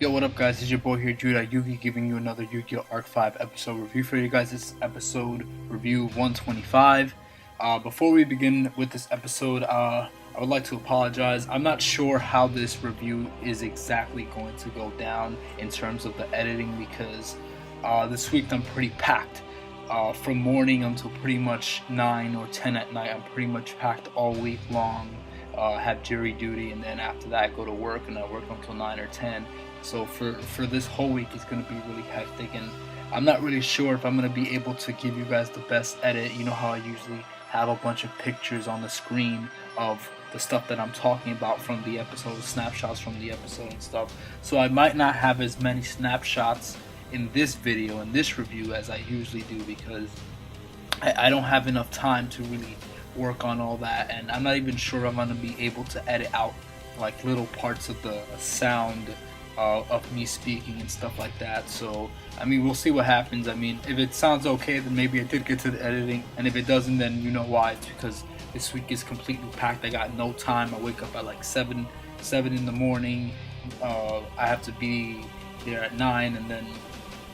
Yo, what up guys, it's your boy here, Duel and Yuya, giving you another Yu-Gi-Oh! Arc 5 episode review for you guys. This is episode review 125. Before we begin with this episode, I would like to apologize. I'm not sure how this review is exactly going to go down in terms of the editing because this week I'm pretty packed. From morning until pretty much 9 or 10 at night, I'm pretty much packed all week long. Have jury duty, and then after that I go to work, and I work until 9 or 10. So for this whole week it's going to be really hectic, and I'm not really sure if I'm going to be able to give you guys the best edit. You know how I usually have a bunch of pictures on the screen of the stuff that I'm talking about from the episode, snapshots from the episode and stuff. So I might not have as many snapshots in this video, in this review, as I usually do, because I don't have enough time to really work on all that, and I'm not even sure I'm going to be able to edit out like little parts of the sound of me speaking and stuff like that. So I mean, we'll see what happens. I mean, if it sounds okay, then maybe I did get to the editing, and if it doesn't, then you know why. It's because this week is completely packed. I got no time. I wake up at like 7 in the morning. I have to be there at 9, and then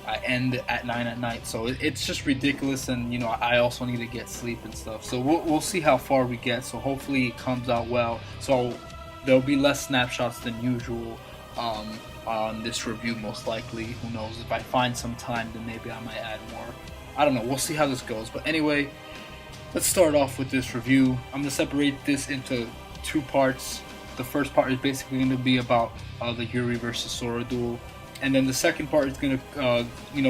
I end at 9 at night, so it's just ridiculous. And you know, I also need to get sleep and stuff, so we'll see how far we get. So hopefully it comes out well, so there'll be less snapshots than usual on this review, most likely. Who knows, if I find some time, then maybe I might add more. I don't know, we'll see how this goes. But anyway, let's start off with this review. I'm gonna separate this into two parts. The first part is basically going to be about the Yuri versus Sora duel. And then the second part is going to,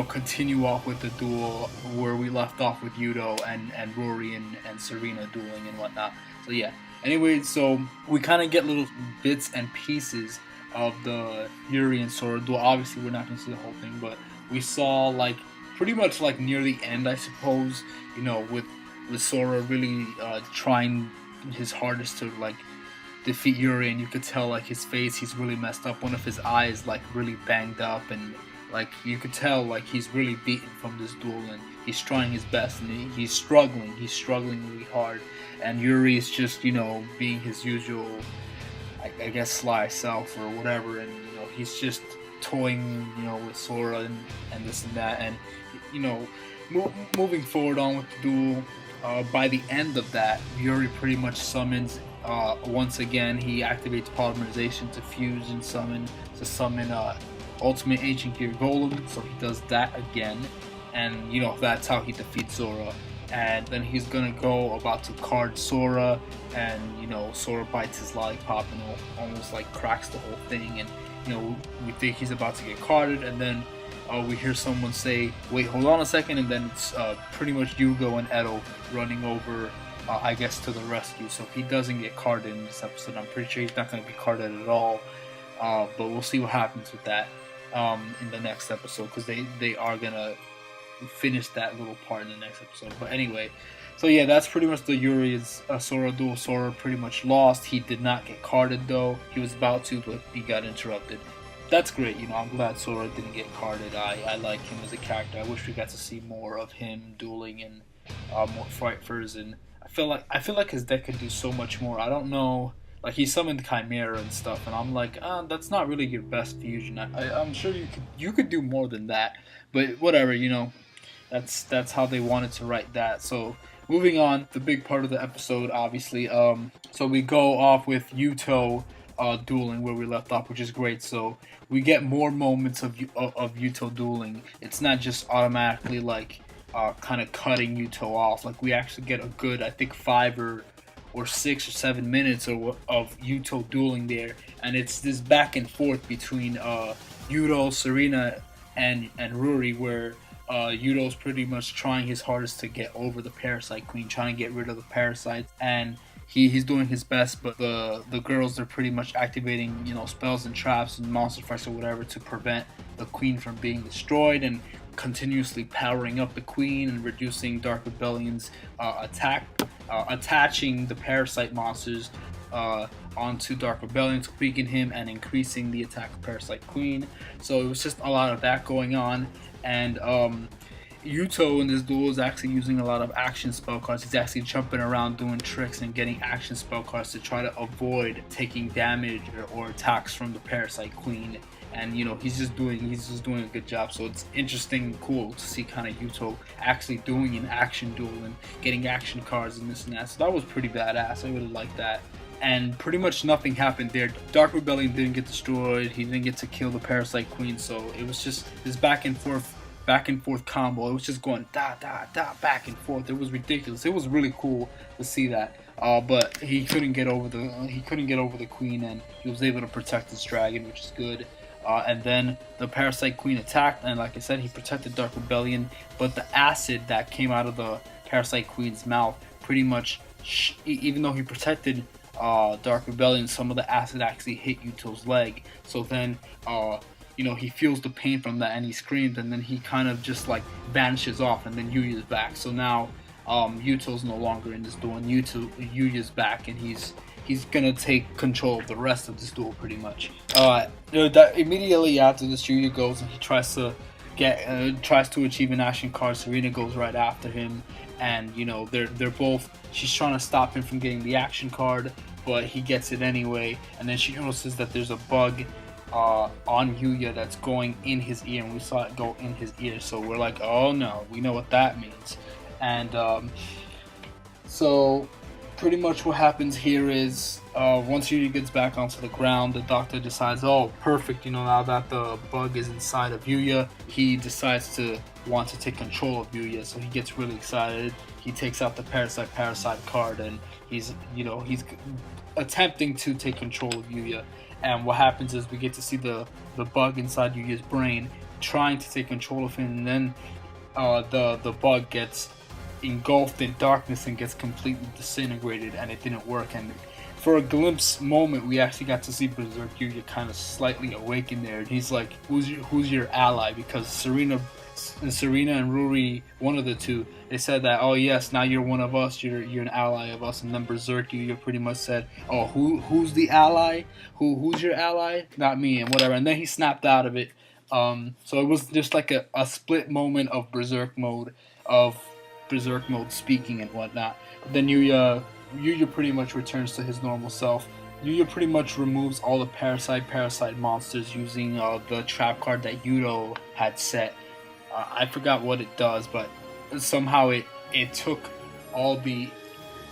continue off with the duel where we left off with Yuto and Rory and Serena dueling and whatnot. So yeah. Anyway, so we kind of get little bits and pieces of the Yuri and Sora duel. Obviously, we're not going to see the whole thing, but we saw like pretty much like near the end, I suppose. You know, with Sora really trying his hardest to like defeat Yuri, and you could tell like his face, he's really messed up. One of his eyes like really banged up, and like you could tell like he's really beaten from this duel, and he's trying his best, and he's struggling really hard. And Yuri is just, you know, being his usual, I guess, sly self or whatever, and you know, he's just toying, you know, with Sora and this and that. And you know, moving forward on with the duel, by the end of that, Yuri pretty much summons once again. He activates polymerization to fuse and summon Ultimate Ancient Gear Golem, so he does that again, and you know, that's how he defeats Sora. And then he's gonna go about to card Sora, and you know, Sora bites his lollipop and almost like cracks the whole thing, and you know, we think he's about to get carded, and then we hear someone say, wait, hold on a second, and then it's pretty much Yugo and Edo running over, I guess, to the rescue. So he doesn't get carded in this episode. I'm pretty sure he's not going to be carded at all, but we'll see what happens with that in the next episode, because they are going to finish that little part in the next episode. But anyway, so yeah, that's pretty much the Yuri's Sora duel. Sora pretty much lost. He did not get carded though. He was about to, but he got interrupted. That's great, you know, I'm glad Sora didn't get carded. I like him as a character. I wish we got to see more of him dueling and more Frightfurs, and I feel like his deck could do so much more. I don't know, like he summoned Chimera and stuff, and I'm like, that's not really your best fusion. I'm sure you could do more than that, but whatever, you know, that's how they wanted to write that. So moving on, the big part of the episode, obviously. So we go off with Yuto dueling where we left off, which is great. So we get more moments of Yuto dueling. It's not just automatically like kind of cutting Yuto off. Like we actually get a good, I think, 5 or 6 or 7 minutes of Yuto dueling there, and it's this back and forth between Yuto, Serena, and Rory, where Yuto's pretty much trying his hardest to get over the Parasite Queen, trying to get rid of the parasites, and he's doing his best, but the girls are pretty much activating, you know, spells and traps and monster fights or whatever to prevent the queen from being destroyed, and continuously powering up the queen and reducing Dark Rebellion's attack, attaching the parasite monsters onto Dark Rebellion to weaken him and increasing the attack of Parasite Queen. So it was just a lot of that going on, and Yuto in this duel is actually using a lot of action spell cards. He's actually jumping around doing tricks and getting action spell cards to try to avoid taking damage or attacks from the Parasite Queen. and he's just doing a good job. So it's interesting and cool to see kind of Yuto actually doing an action duel and getting action cards and this and that. So that was pretty badass. I really like that. And pretty much nothing happened there. Dark Rebellion didn't get destroyed. He didn't get to kill the Parasite Queen. So it was just this back and forth combo. It was just going da da da back and forth. It was ridiculous. It was really cool to see that. But he couldn't get over the queen, and he was able to protect his dragon, which is good. And then the Parasite Queen attacked, and like I said, he protected Dark Rebellion. But the acid that came out of the Parasite Queen's mouth pretty much, even though he protected Dark Rebellion, some of the acid actually hit Yuto's leg. So then he feels the pain from that and he screams, and then he kind of just like vanishes off, and then Yuya's back. So now Yuto's no longer in this duel, and Yuya's back, and he's gonna take control of the rest of this duel pretty much. Immediately after this, Yuya goes and he tries to achieve an action card. Serena goes right after him, and they're both. She's trying to stop him from getting the action card, but he gets it anyway. And then she notices that there's a bug on Yuya that's going in his ear, and we saw it go in his ear. So we're like, oh no, we know what that means. And so pretty much what happens here is once Yuri gets back onto the ground, the doctor decides, oh perfect, now that the bug is inside of Yuya, he decides to want to take control of Yuya. So he gets really excited. He takes out the parasite card, and he's attempting to take control of Yuya. And what happens is we get to see the bug inside Yuya's brain trying to take control of him, and then the bug gets engulfed in darkness and gets completely disintegrated, and it didn't work. And for a glimpse moment, we actually got to see Berserk Yuya kind of slightly awaken there, and he's like, who's your ally? Because Serena and Yuri, one of the two, they said that, oh yes, now you're one of us, you're an ally of us. And then Berserk Yuya pretty much said, oh, who's the ally? Who's your ally? Not me, and whatever. And then he snapped out of it. So it was just like a split moment of Berserk mode speaking and whatnot. But then Yuya pretty much returns to his normal self. Yuya pretty much removes all the parasite monsters using the trap card that Yuto had set. I forgot what it does, but somehow it took all the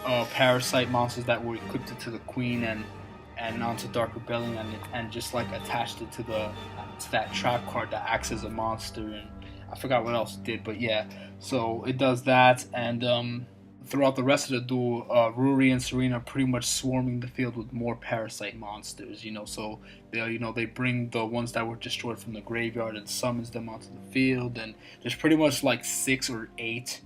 parasite monsters that were equipped to the queen and onto Dark Rebellion, and just like attached it to that trap card that acts as a monster, and I forgot what else it did, but yeah. So it does that, and throughout the rest of the duel, Yuri and Serena are pretty much swarming the field with more parasite monsters. So they bring the ones that were destroyed from the graveyard and summons them onto the field, and there's pretty much like 6 or 8.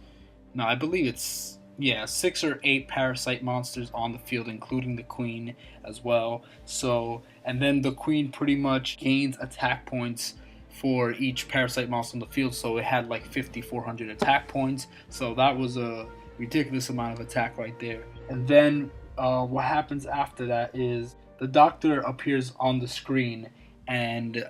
No, I believe it's 6 or 8 parasite monsters on the field, including the queen as well. So, and then the queen pretty much gains attack points for each parasite monster on the field. So it had like 5,400 attack points. So that was a ridiculous amount of attack right there. And then what happens after that is the doctor appears on the screen, and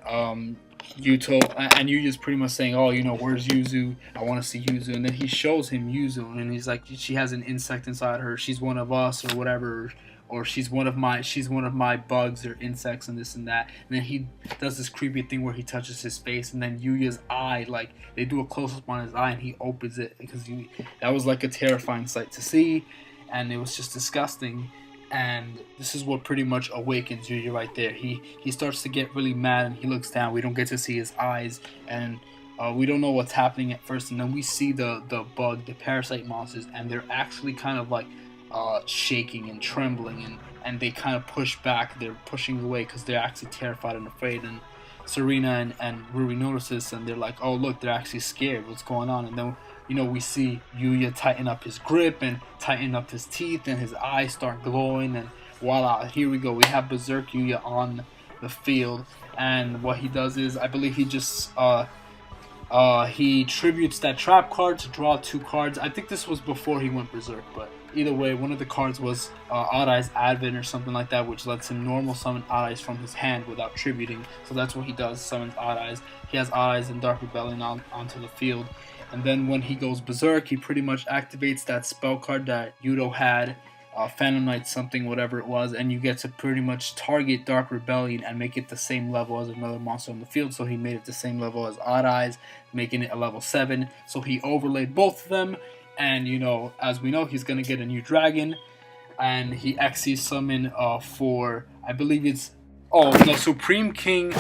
Yuya's pretty much saying, oh, where's Yuzu? I want to see Yuzu. And then he shows him Yuzu, and he's like, she has an insect inside her. She's one of us, or whatever, or she's one of my bugs or insects and this and that. And then he does this creepy thing where he touches his face, and then Yuya's eye, like they do a close-up on his eye, and he opens it, because that was like a terrifying sight to see, and it was just disgusting. And this is what pretty much awakens Yuya right there. He starts to get really mad, and he looks down. We don't get to see his eyes, and we don't know what's happening at first. And then we see the bug, the parasite monsters, and they're actually kind of like shaking and trembling, and they kind of push back. They're pushing away because they're actually terrified and afraid. And Serena and Yuri notice this, and they're like, oh look, they're actually scared. What's going on? And then we see Yuya tighten up his grip and tighten up his teeth, and his eyes start glowing, and voila, here we go. We have Berserk Yuya on the field, and what he does is, I believe he just he tributes that trap card to draw 2 cards. I think this was before he went Berserk, but either way, one of the cards was Odd Eyes Advent or something like that, which lets him normal summon Odd Eyes from his hand without tributing. So that's what he does, summons Odd Eyes. He has Odd Eyes and Dark Rebellion onto the field. And then when he goes Berserk, he pretty much activates that spell card that Yuto had Phantom Knight something, whatever it was, and you get to pretty much target Dark Rebellion and make it the same level as another monster on the field. So he made it the same level as Odd Eyes, making it a level 7. So he overlaid both of them, and as we know, he's gonna get a new dragon, and he XC summon for, I believe it's, Supreme King,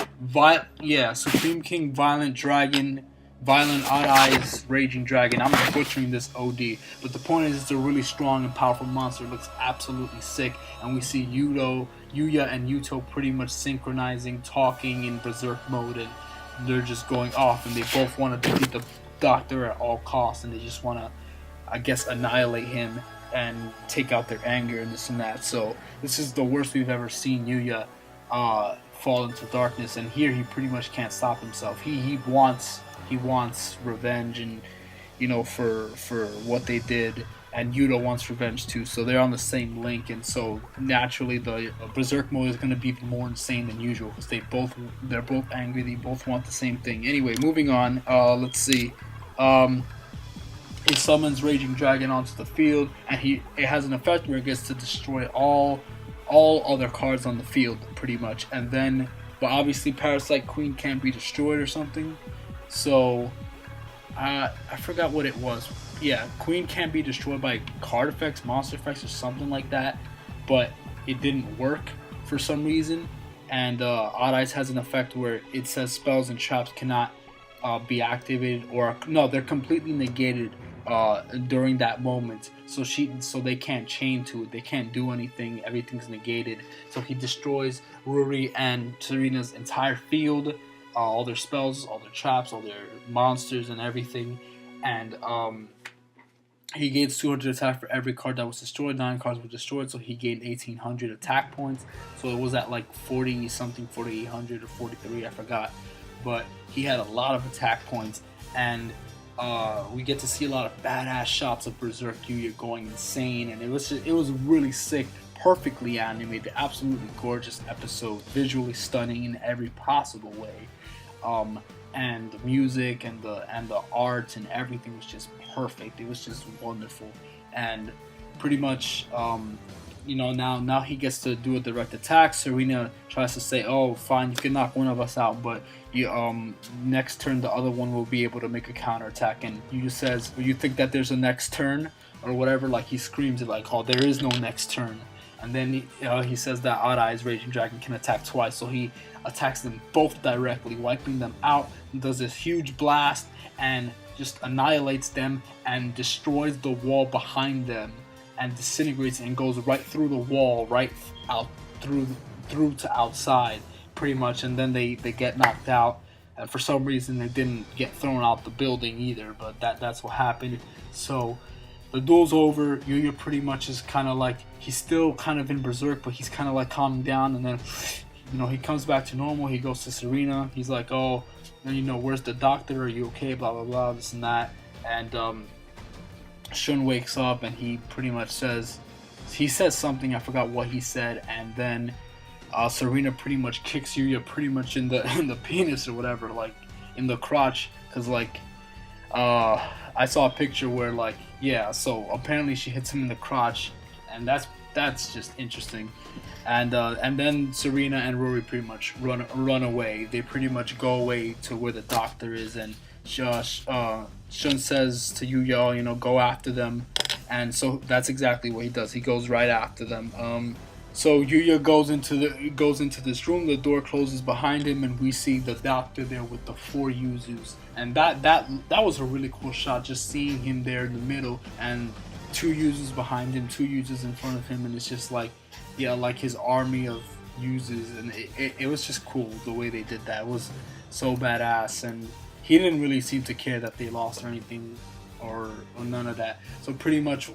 Supreme King, Violent Dragon. Violent Odd Eyes Raging Dragon. I'm butchering this OD, but the point is it's a really strong and powerful monster. It looks absolutely sick, and we see Yuya and Yuto pretty much synchronizing, talking in berserk mode, and they're just going off, and they both want to defeat the Doctor at all costs, and they just want to, I guess, annihilate him and take out their anger and this and that. So this is the worst we've ever seen Yuya fall into darkness, and here he pretty much can't stop himself. He wants revenge, and for what they did, and Yuto wants revenge too. So they're on the same link, and so naturally the berserk mode is going to be even more insane than usual because they're both angry. They both want the same thing. Anyway, moving on. Let's see. He summons Raging Dragon onto the field, and it has an effect where it gets to destroy all other cards on the field pretty much, and then but obviously Parasite Queen can't be destroyed or something. So, I forgot what it was. Yeah, Queen can't be destroyed by card effects, monster effects, or something like that. But it didn't work for some reason. And Odd Eyes has an effect where it says spells and traps cannot be activated, or no, they're completely negated during that moment. So they can't chain to it. They can't do anything. Everything's negated. So he destroys Yuri and Serena's entire field. All their spells, all their traps, all their monsters and everything, and he gains 200 attack for every card that was destroyed. 9 cards were destroyed, so he gained 1800 attack points. So it was at like 40 something, 4800 or 43, I forgot, but he had a lot of attack points, and we get to see a lot of badass shots of Berserk Yuya going insane, and it was really sick. Perfectly animated, absolutely gorgeous episode, visually stunning in every possible way, and the music and the art and everything was just perfect. It was just wonderful, and pretty much, now he gets to do a direct attack. Serena tries to say, "Oh, fine, you can knock one of us out, but next turn the other one will be able to make a counter attack." And Yuya says, "Well, you think that there's a next turn or whatever?" Like he screams it, like, "Oh, there is no next turn." And then he says that Odd Eyes Raging Dragon can attack twice, so he attacks them both directly, wiping them out, and does this huge blast and just annihilates them and destroys the wall behind them and disintegrates and goes right through the wall, right out through to outside, pretty much. And then they get knocked out, and for some reason they didn't get thrown out the building either, but that's what happened. So the duel's over. Yuya pretty much is kind of like, he's still kind of in berserk, but he's kind of like calming down, and then he comes back to normal. He goes to Serena. He's like, "Oh, where's the doctor? Are you okay? Blah blah blah, this and that." And Shun wakes up, and he pretty much says something. I forgot what he said, and then Serena pretty much kicks Yuya pretty much in the penis or whatever, like in the crotch, because like I saw a picture where so apparently she hits him in the crotch, and that's just interesting. And then Serena and Rory pretty much run away. They pretty much go away to where the doctor is, and Shun says to Yuya, go after them. And so that's exactly what he does. He goes right after them. So Yuya goes into this room. The door closes behind him, and we see the doctor there with the 4 Yuzus. And that was a really cool shot, just seeing him there in the middle, and 2 Yuzus behind him, 2 Yuzus in front of him, and it's just like his army of Yuzus, and it was just cool the way they did that. It was so badass, and he didn't really seem to care that they lost or anything, or none of that. So pretty much,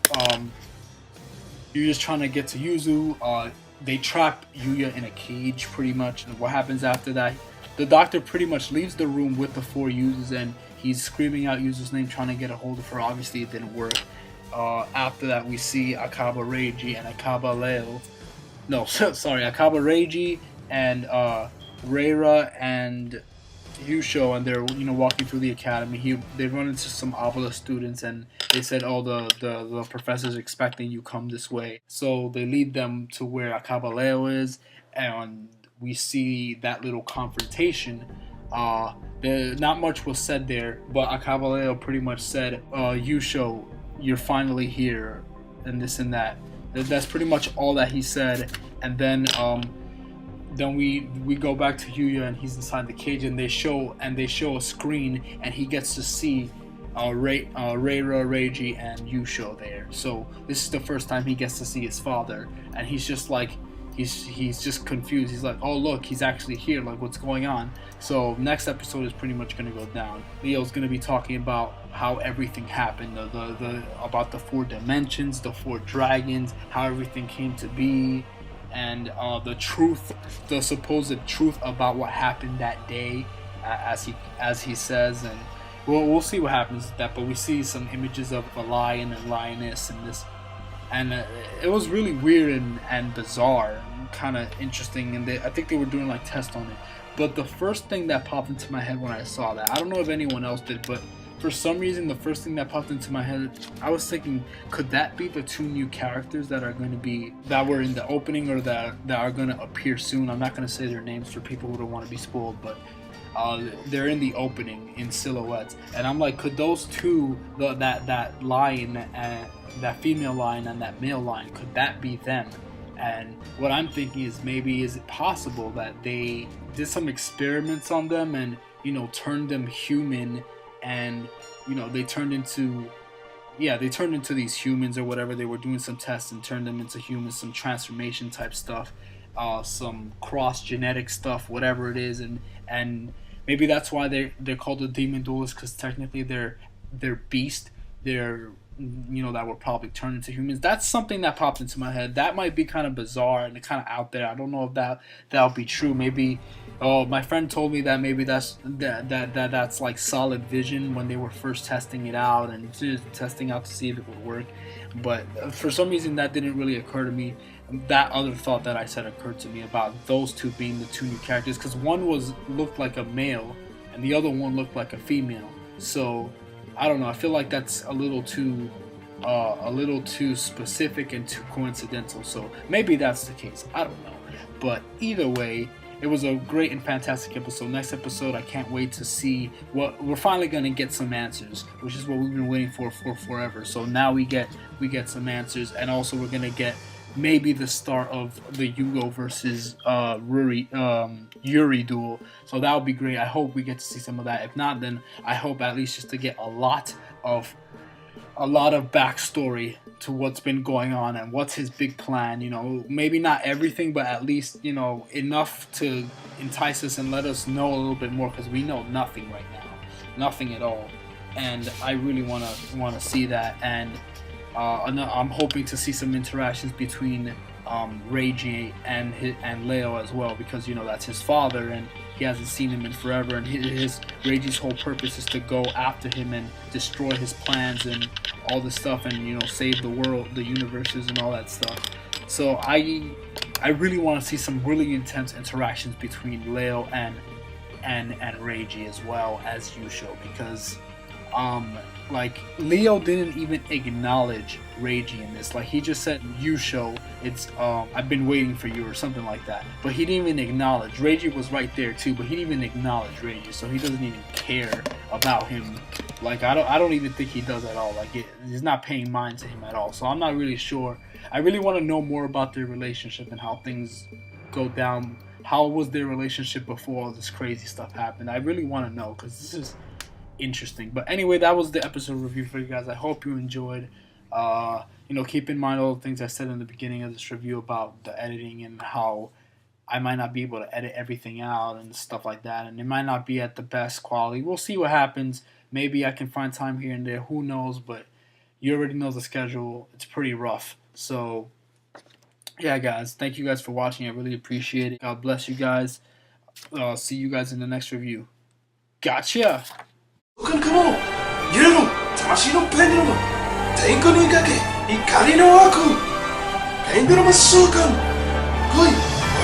you're just trying to get to Yuzu. They trap Yuya in a cage pretty much, and what happens after that, the doctor pretty much leaves the room with the 4 Yuzus, and he's screaming out Yuzu's name, trying to get a hold of her. Obviously it didn't work. After that we see Akaba Reiji and Akaba Leo. No, sorry, Akaba Reiji and Reira and Yusho, and they're walking through the academy. They run into some obelisk students, and they said, "Oh, the professor's expecting you, come this way." So they lead them to where Akabaleo is, and we see that little confrontation. Not much was said there, but Akabaleo pretty much said, "Yusho, you're finally here," and this and that. That's pretty much all that he said, and then we go back to Yuya, and he's inside the cage, and they show a screen, and he gets to see Reira, Reiji, and Yusho there. So this is the first time he gets to see his father, and he's just like he's just confused. He's like, oh look, he's actually here, like what's going on? So next episode is pretty much gonna go down. Leo's gonna be talking about how everything happened, about the 4 dimensions, the 4 dragons, how everything came to be, and the supposed truth about what happened that day, as he says, and we'll see what happens with that. But we see some images of a lion and lioness and this, and it was really weird and bizarre, and kind of interesting. And I think they were doing like tests on it. But the first thing that popped into my head when I saw that, I don't know if anyone else did, but for some reason, the first thing that popped into my head, I was thinking, could that be the 2 new characters that were in the opening, or that are going to appear soon? I'm not going to say their names for people who don't want to be spoiled, but they're in the opening in silhouettes. And I'm like, could those 2, that lion, that female lion and that male lion, could that be them? And what I'm thinking is, maybe is it possible that they did some experiments on them and turned them human, and they turned into these humans or whatever. They were doing some tests and turned them into humans, some transformation type stuff, some cross genetic stuff, whatever it is, and maybe that's why they're called the demon duelists, because technically they're beast, that were probably turned into humans. That's something that popped into my head. That might be kind of bizarre and kind of out there. I don't know if that'll be true. Maybe my friend told me that maybe that's like Solid Vision when they were first testing it out and just testing out to see if it would work. But for some reason that didn't really occur to me. That other thought that I said occurred to me about those 2 being the 2 new characters, because one looked like a male and the other one looked like a female. So I don't know. I feel like that's a little too specific and too coincidental. So maybe that's the case. I don't know. But either way, it was a great and fantastic episode. Next episode, I can't wait to see what we're finally gonna get some answers, which is what we've been waiting for forever. So now we get some answers, and also we're gonna get maybe the start of the Yugo versus Yuri duel. So that would be great. I hope we get to see some of that. If not, then I hope at least just to get a lot of backstory to what's been going on and what's his big plan. Maybe not everything, but at least enough to entice us and let us know a little bit more, because we know nothing right now, nothing at all. And I really want to see that. And I'm hoping to see some interactions between Reiji and Leo as well, because that's his father and he hasn't seen him in forever, and Reiji's whole purpose is to go after him and destroy his plans and all this stuff, and save the world, the universes, and all that stuff. So I really want to see some really intense interactions between Leo and Reiji, as well as Yusho, because like Leo didn't even acknowledge Reiji in this. Like he just said, Yusho, it's I've been waiting for you, or something like that. But he didn't even acknowledge. Reiji was right there too, but he didn't even acknowledge Reiji, so he doesn't even care about him. Like I don't even think he does at all. Like he's not paying mind to him at all. So I'm not really sure. I really want to know more about their relationship and how things go down. How was their relationship before all this crazy stuff happened? I really want to know, because this is interesting. But anyway, that was the episode review for you guys. I hope you enjoyed. Keep in mind all the things I said in the beginning of this review about the editing and how I might not be able to edit everything out and stuff like that, and it might not be at the best quality. We'll see what happens. Maybe I can find time here and there, who knows, but you already know the schedule. It's pretty rough. So yeah, guys, thank you guys for watching. I really appreciate it. God bless you guys. See you guys in the next review. Gotcha! 그는 유령은魂のペンドラム天空にかけ怒りの悪ペンドラム召喚来い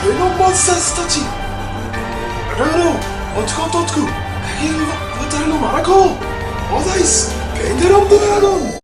俺のモンスターズたちルール 어찌고 또찌고 백인 부타르노 마라코 오다이스 펜데롬 드라곤